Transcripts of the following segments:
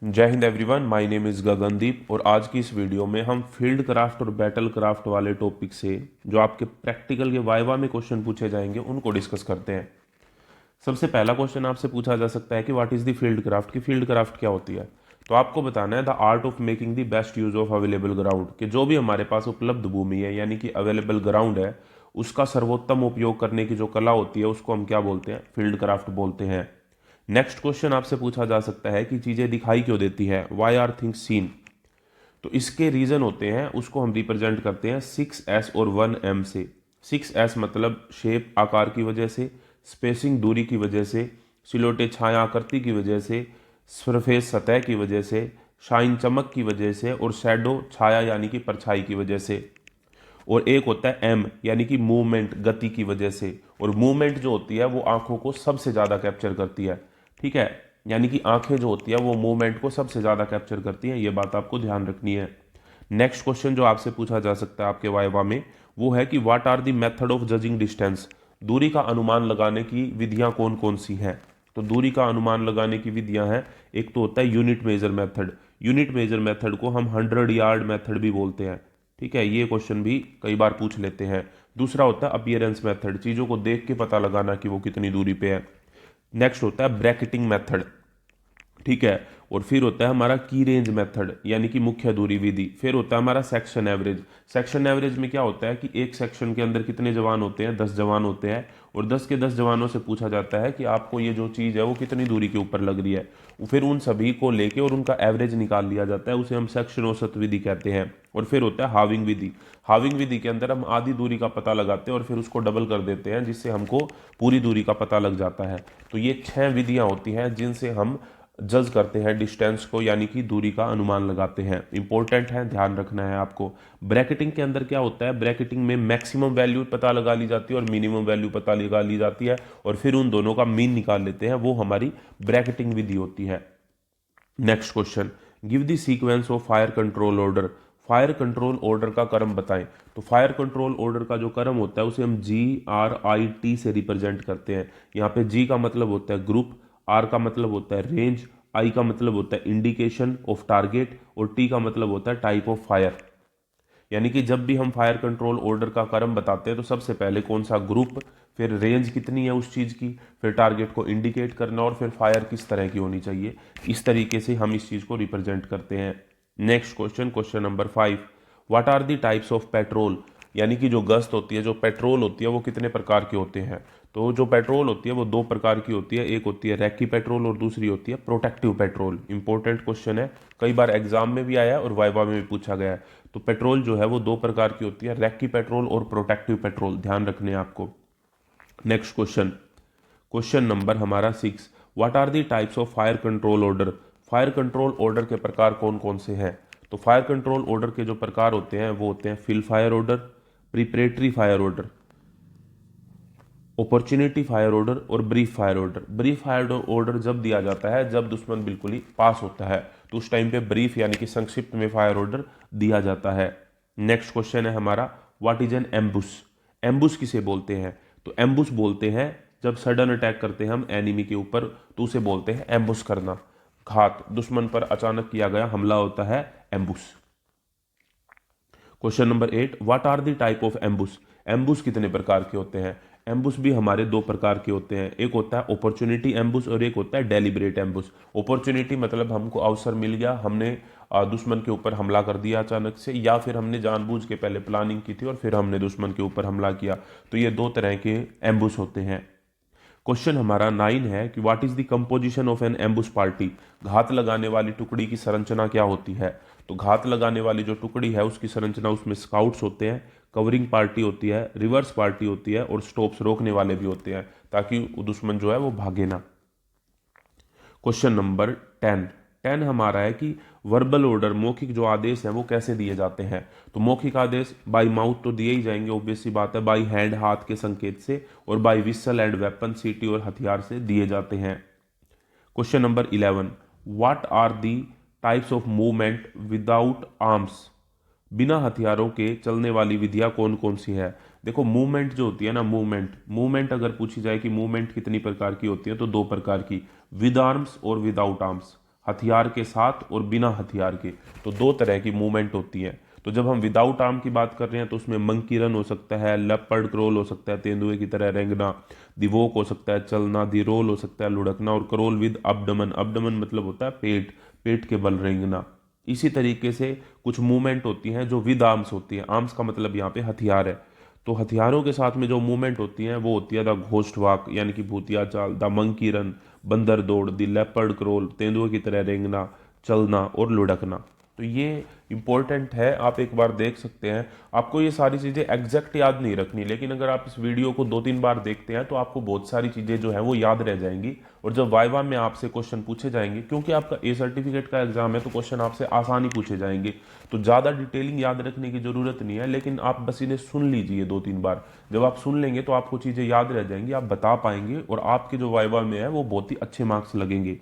जय Hind everyone, my name is Gagandeep और आज की इस वीडियो में हम फील्ड क्राफ्ट और बैटल क्राफ्ट वाले टॉपिक से जो आपके प्रैक्टिकल के वाइवा में क्वेश्चन पूछे जाएंगे उनको डिस्कस करते हैं। सबसे पहला क्वेश्चन आपसे पूछा जा सकता है कि what is the field craft, की फील्ड क्राफ्ट क्या होती है। तो आपको बताना है the art of making the best use of available ground, कि जो भी हमारे पास उपलब्ध भूमि है यानी कि अवेलेबल ग्राउंड है उसका सर्वोत्तम उपयोग करने की जो कला होती है उसको हम क्या बोलते हैं, फील्ड क्राफ्ट बोलते हैं। नेक्स्ट क्वेश्चन आपसे पूछा जा सकता है कि चीज़ें दिखाई क्यों देती है, वाई आर थिंग्स सीन। तो इसके रीज़न होते हैं, उसको हम रिप्रेजेंट करते हैं 6S और 1M से। 6S मतलब शेप आकार की वजह से, स्पेसिंग दूरी की वजह से, सिलोटे छाया आकृति की वजह से, सरफेस सतह की वजह से, शाइन चमक की वजह से और शैडो छाया यानी कि परछाई की वजह से। और एक होता है एम यानी कि मूवमेंट, गति की वजह से। और मूवमेंट जो होती है वो आंखों को सबसे ज़्यादा कैप्चर करती है, ठीक है। यानी कि आंखें जो होती है वो मूवमेंट को सबसे ज़्यादा कैप्चर करती हैं, ये बात आपको ध्यान रखनी है। नेक्स्ट क्वेश्चन जो आपसे पूछा जा सकता है आपके वाइवा में वो है कि what are the method of judging distance, दूरी का अनुमान लगाने की विधियां कौन कौन सी हैं। तो दूरी का अनुमान लगाने की विधियां हैं, एक तो होता है unit measure method. Unit measure method को हम 100 यार्ड मेथड भी बोलते हैं, ठीक है। ये क्वेश्चन भी कई बार पूछ लेते हैं। दूसरा होता है अपीयरेंस मेथड, चीज़ों को देख के पता लगाना कि वो कितनी दूरी पे है। नेक्स्ट होता है ब्रैकेटिंग मेथड, ठीक है। और फिर होता है हमारा की रेंज मेथड यानी कि मुख्य दूरी विधि। फिर होता है हमारा सेक्शन एवरेज। सेक्शन एवरेज में क्या होता है कि एक सेक्शन के अंदर कितने जवान होते हैं, 10 जवान होते हैं और 10 के 10 जवानों से पूछा जाता है कि आपको ये जो चीज़ है वो कितनी दूरी के ऊपर लग रही है। फिर उन सभी को लेके और उनका एवरेज निकाल लिया जाता है, उसे हम सेक्शन औसत विधि कहते हैं। और फिर होता है हाविंग विधि। हाविंग विधि के अंदर हम आधी दूरी का पता लगाते हैं और फिर उसको डबल कर देते हैं जिससे हमको पूरी दूरी का पता लग जाता है। तो ये 6 विधियां होती हैं जिनसे हम जज करते हैं डिस्टेंस को यानी कि दूरी का अनुमान लगाते हैं। इंपॉर्टेंट है, ध्यान रखना है आपको। ब्रैकेटिंग के अंदर क्या होता है, ब्रैकेटिंग में मैक्सिमम वैल्यू पता लगा ली जाती है और मिनिमम वैल्यू पता लगा ली जाती है और फिर उन दोनों का मीन निकाल लेते हैं, वो हमारी ब्रैकेटिंग विधि होती है। Next question, give the sequence of fire control order. Fire control order का क्रम बताएं। तो फायर कंट्रोल ऑर्डर का जो क्रम होता है उसे हम GRIT से रिप्रेजेंट करते हैं। यहाँ पे G का मतलब होता है ग्रुप, R का मतलब होता है रेंज, I का मतलब होता है इंडिकेशन ऑफ टारगेट और T का मतलब होता है टाइप ऑफ फायर। यानी कि जब भी हम फायर कंट्रोल ऑर्डर का क्रम बताते हैं तो सबसे पहले कौन सा ग्रुप, फिर रेंज कितनी है उस चीज़ की, फिर टारगेट को इंडिकेट करना और फिर फायर किस तरह की होनी चाहिए। इस तरीके से हम इस चीज़ को रिप्रेजेंट करते हैं। Next question, question number 5, what are the types of patrol. यानी कि जो गश्त होती है, जो पेट्रोल होती है वो कितने प्रकार के होते हैं। तो जो पेट्रोल होती है वो दो प्रकार की होती है, एक होती है रैकी पेट्रोल और दूसरी होती है प्रोटेक्टिव पेट्रोल। इंपॉर्टेंट क्वेश्चन है, कई बार एग्जाम में भी आया है और वाइवा में भी पूछा गया है। तो पेट्रोल जो है वो दो प्रकार की होती है, रैकी पेट्रोल और प्रोटेक्टिव पेट्रोल, ध्यान रखने हैं आपको। नेक्स्ट क्वेश्चन, क्वेश्चन नंबर हमारा 6, what are the types of fire control order. Fire control order के प्रकार कौन कौन से हैं। तो फायर कंट्रोल ऑर्डर के जो प्रकार होते हैं वो होते हैं fill fire order, preparatory fire order, opportunity fire order और brief fire order. Brief fire order जब दिया जाता है जब दुश्मन बिल्कुल ही पास होता है, तो उस टाइम पे ब्रीफ यानी कि संक्षिप्त में फायर ऑर्डर दिया जाता है। नेक्स्ट क्वेश्चन है हमारा, what is an ambush. Ambush किसे बोलते हैं। तो एम्बुश बोलते हैं जब सडन अटैक करते हैं हम एनिमी के ऊपर, तो उसे बोलते हैं एम्बुश करना। घात, दुश्मन पर अचानक किया गया हमला होता है ambush. Question number 8, what are the type of ambush. Ambush कितने प्रकार के होते हैं। एम्बुश भी हमारे दो प्रकार के होते हैं, एक होता है अपॉर्चुनिटी एम्बुश और एक होता है डेलिब्रेट एम्बुश। अपॉर्चुनिटी मतलब हमको अवसर मिल गया, हमने दुश्मन के ऊपर हमला कर दिया अचानक से, या फिर हमने जानबूझ के पहले प्लानिंग की थी और फिर हमने दुश्मन के ऊपर हमला किया। तो ये दो तरह के एम्बुश होते हैं। क्वेश्चन हमारा 9 है कि what is the composition of an ambush party. घात लगाने वाली टुकड़ी की संरचना क्या होती है। तो घात लगाने वाली जो टुकड़ी है उसकी संरचना, उसमें स्काउट्स होते हैं, कवरिंग पार्टी होती है, रिवर्स पार्टी होती है और स्टॉप्स रोकने वाले भी होते हैं ताकि दुश्मन जो है वो भागे ना। क्वेश्चन नंबर 10 हमारा है कि वर्बल ऑर्डर, मौखिक जो आदेश हैं वो कैसे दिए जाते हैं। तो मौखिक आदेश बाय माउथ तो दिए ही जाएंगे, ऑब्वियस सी बात है, बाय हैंड हाथ के संकेत से, और बाय विसल एंड वेपन सीटी और हथियार से दिए जाते हैं। Question number 11, what are the types of movement without arms. बिना हथियारों के चलने वाली विधियां कौन कौन सी है। देखो मूवमेंट जो होती है ना, मूवमेंट मूवमेंट अगर पूछी जाए कि मूवमेंट कितनी प्रकार की होती है तो दो प्रकार की, विद आर्म्स और विदाउट आर्म्स। हथियार के साथ और बिना हथियार के। तो दो तरह की मूवमेंट होती है। तो जब हम विदाउट आर्म की बात कर रहे हैं तो उसमें मंकी रन हो सकता है, लेपर्ड क्रोल हो सकता है, तेंदुए की तरह रेंगना, दी वॉक हो सकता है चलना, दी रोल हो सकता है लुढ़कना, और क्रोल विद अब्डमन, अब्डमन मतलब होता है पेट, पेट के बल रेंगना। इसी तरीके से कुछ मूवमेंट होती हैं जो विद आर्म्स होती है। आर्म्स का मतलब यहाँ पे हथियार है। तो हथियारों के साथ में जो मूवमेंट होती हैं वो होती है द घोस्ट वॉक यानी कि भूतिया चाल, द मंकी रन बंदर दौड़, द लेपर्ड क्रोल तेंदुए की तरह रेंगना, चलना और लुढ़कना। तो ये इंपॉर्टेंट है, आप एक बार देख सकते हैं। आपको ये सारी चीज़ें एग्जैक्ट याद नहीं रखनी, लेकिन अगर आप इस वीडियो को 2-3 बार देखते हैं तो आपको बहुत सारी चीज़ें जो है वो याद रह जाएंगी। और जब वाइवा में आपसे क्वेश्चन पूछे जाएंगे, क्योंकि आपका ए सर्टिफिकेट का एग्जाम है तो क्वेश्चन आपसे आसान ही पूछे जाएंगे, तो ज़्यादा डिटेलिंग याद रखने की ज़रूरत नहीं है। लेकिन आप बस इन्हें सुन लीजिए 2-3 बार। जब आप सुन लेंगे तो आपको चीज़ें याद रह जाएंगी, आप बता पाएंगे और आपके जो वाइवा में है वो बहुत ही अच्छे मार्क्स लगेंगे।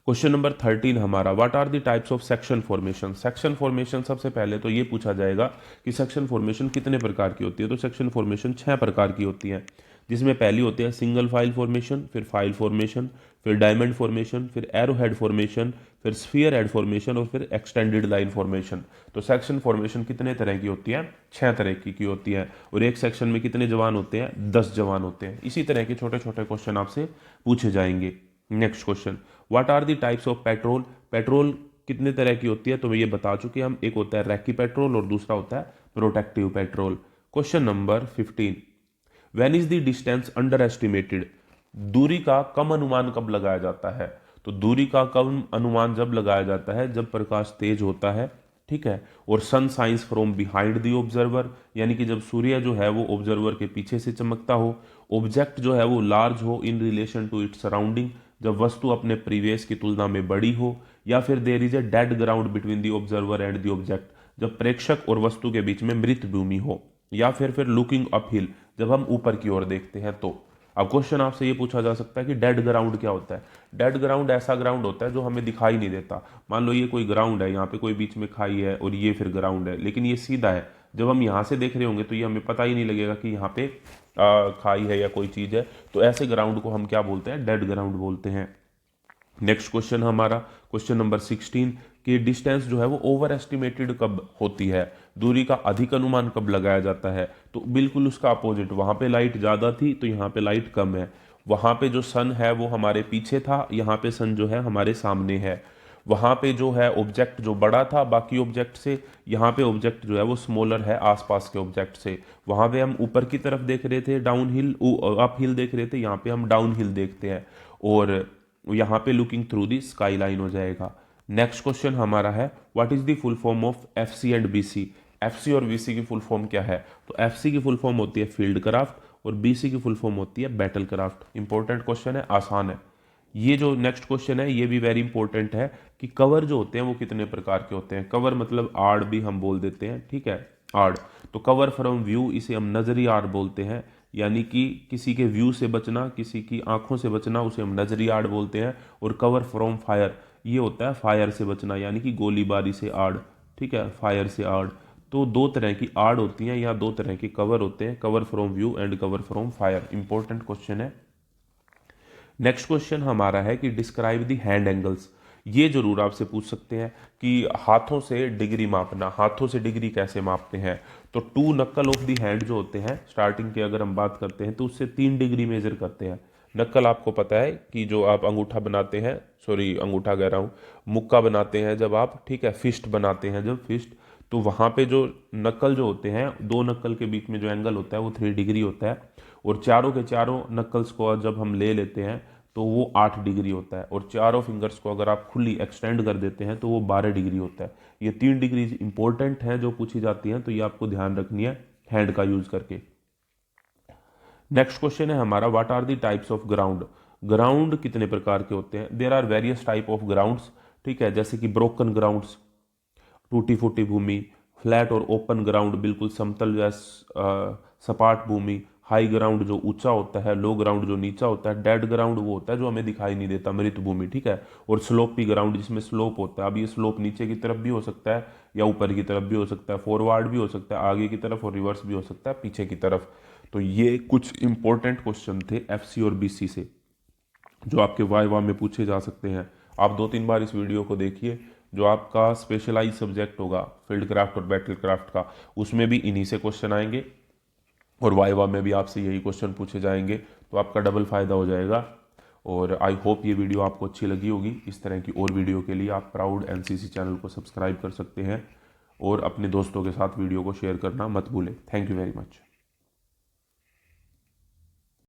क्वेश्चन नंबर 13 हमारा, what are the types of section formation. Section formation सबसे पहले तो ये पूछा जाएगा कि सेक्शन फॉर्मेशन कितने प्रकार की होती है। तो सेक्शन फॉर्मेशन 6 प्रकार की होती है, जिसमें पहली होती है सिंगल फाइल फॉर्मेशन, फिर फाइल फॉर्मेशन, फिर डायमंड फॉर्मेशन, फिर एरो हेड फॉर्मेशन, फिर स्फीयर हेड फॉर्मेशन और फिर एक्सटेंडेड लाइन फॉर्मेशन। तो सेक्शन फॉर्मेशन कितने तरह की होती है? 6 तरह की होती है। और एक सेक्शन में कितने जवान होते हैं? 10 जवान होते हैं। इसी तरह के छोटे छोटे क्वेश्चन आपसे पूछे जाएंगे। Next question, what are the types of patrol. Patrol कितने तरह की होती है तो ये बता चुके हम, एक होता है रैकी पेट्रोल और दूसरा होता है protective petrol. Question number 15, when is the distance under estimated. दूरी का कम अनुमान कब लगाया जाता है? तो दूरी का कम अनुमान जब लगाया जाता है जब प्रकाश तेज होता है, ठीक है, और sun shines from behind the observer, यानी कि जब सूर्य जो है वो ऑब्जर्वर के पीछे से चमकता हो, ऑब्जेक्ट जो है वो लार्ज हो in relation to its surrounding, जब वस्तु अपने प्रीवियस की तुलना में बड़ी हो, या फिर there is a dead ground between the observer and the object, जब प्रेक्षक और वस्तु के बीच में मृत भूमि हो, या फिर लुकिंग अपहिल, जब हम ऊपर की ओर देखते हैं। तो अब क्वेश्चन आपसे ये पूछा जा सकता है कि डेड ग्राउंड क्या होता है। डेड ग्राउंड ऐसा ग्राउंड होता है जो हमें दिखाई नहीं देता। मान लो ये कोई ग्राउंड है, यहाँ पे कोई बीच में खाई है और ये फिर ग्राउंड है, लेकिन ये सीधा है। जब हम यहाँ से देख रहे होंगे तो ये हमें पता ही नहीं लगेगा कि यहाँ पे खाई है या कोई चीज़ है। तो ऐसे ग्राउंड को हम क्या बोलते हैं? डेड ग्राउंड बोलते हैं। नेक्स्ट क्वेश्चन हमारा, क्वेश्चन नंबर 16, कि डिस्टेंस जो है वो ओवर एस्टिमेटेड कब होती है, दूरी का अधिक अनुमान कब लगाया जाता है? तो बिल्कुल उसका अपोजिट, वहां पे लाइट ज़्यादा थी तो यहाँ पे लाइट कम है। वहां पे जो सन है वो हमारे पीछे था, यहाँ पे सन जो है हमारे सामने है। वहां पे जो है ऑब्जेक्ट जो बड़ा था बाकी ऑब्जेक्ट से, यहाँ पे ऑब्जेक्ट जो है वो स्मॉलर है आसपास के ऑब्जेक्ट से। वहां पे हम ऊपर की तरफ देख रहे थे, डाउन हिल अप हिल देख रहे थे, यहाँ पे हम डाउन हिल देखते हैं। और यहाँ पे looking through the sky line हो जाएगा। नेक्स्ट क्वेश्चन हमारा है, what is the full form of FC and BC. FC और बीसी की फुल फॉर्म क्या है? तो एफसी की फुल फॉर्म होती है फील्ड क्राफ्ट और बीसी की फुल फॉर्म होती है बैटल क्राफ्ट। इंपॉर्टेंट क्वेश्चन है, आसान है। ये जो नेक्स्ट क्वेश्चन है ये भी वेरी इंपॉर्टेंट है कि कवर जो होते हैं वो कितने प्रकार के होते हैं। कवर मतलब आड़ भी हम बोल देते हैं, ठीक है, आड़। तो कवर फ्रॉम व्यू, इसे हम नजरी आड़ बोलते हैं, यानी कि किसी के व्यू से बचना, किसी की आंखों से बचना, उसे हम नजरी आड़ बोलते हैं। और कवर फ्रॉम फायर, ये होता है फायर से बचना, यानी कि गोलीबारी से आड़, ठीक है, फायर से आड़। तो दो तरह की आड़ होती हैं या दो तरह के कवर होते हैं, cover from view and cover from fire. Important question है। नेक्स्ट क्वेश्चन हमारा है कि डिस्क्राइब द हैंड एंगल्स। ये जरूर आपसे पूछ सकते हैं कि हाथों से डिग्री मापना, हाथों से डिग्री कैसे मापते हैं। तो 2 नक्कल ऑफ द हैंड जो होते हैं, स्टार्टिंग की अगर हम बात करते हैं तो उससे 3 डिग्री मेजर करते हैं। नक्कल आपको पता है कि जो आप अंगूठा बनाते हैं, सॉरी अंगूठा कह रहा हूँ, मुक्का बनाते हैं जब आप, ठीक है, फिस्ट बनाते हैं जब, फिस्ट, तो वहाँ पे जो नक्कल जो होते हैं, 2 नक्कल के बीच में जो एंगल होता है वो 3 डिग्री होता है। और चारों के चारों नक्कल्स को जब हम ले लेते हैं तो वो 8 डिग्री होता है। और चारों फिंगर्स को अगर आप खुली एक्सटेंड कर देते हैं तो वो 12 डिग्री होता है। ये 3 डिग्री इंपॉर्टेंट हैं जो पूछी जाती हैं, तो ये आपको ध्यान रखनी है हैंड का यूज करके। नेक्स्ट क्वेश्चन है हमारा, what are the types of ground. Ground कितने प्रकार के होते हैं? There are various type of grounds, ठीक है, जैसे कि ब्रोकन ग्राउंड्स, टूटी फूटी भूमि, फ्लैट और ओपन ग्राउंड, बिल्कुल समतल या सपाट भूमि, हाई ग्राउंड जो ऊंचा होता है, लो ग्राउंड जो नीचा होता है, डेड ग्राउंड वो होता है जो हमें दिखाई नहीं देता, मृत भूमि, ठीक है, और स्लोपी ग्राउंड जिसमें स्लोप होता है। अब ये स्लोप नीचे की तरफ भी हो सकता है या ऊपर की तरफ भी हो सकता है, फॉरवर्ड भी हो सकता है आगे की तरफ, और रिवर्स भी हो सकता है पीछे की तरफ। तो ये कुछ इंपॉर्टेंट क्वेश्चन थे एफसी और बीसी से जो आपके वाइवा में पूछे जा सकते हैं। आप 2-3 बार इस वीडियो को देखिए। जो आपका स्पेशलाइज सब्जेक्ट होगा फील्ड क्राफ्ट और बैटल क्राफ्ट का, उसमें भी इन्हीं से क्वेश्चन आएंगे और वाइवा में भी आपसे यही क्वेश्चन पूछे जाएंगे, तो आपका डबल फ़ायदा हो जाएगा। और आई होप ये वीडियो आपको अच्छी लगी होगी। इस तरह की और वीडियो के लिए आप प्राउड एनसीसी चैनल को सब्सक्राइब कर सकते हैं और अपने दोस्तों के साथ वीडियो को शेयर करना मत भूलें। Thank you very much.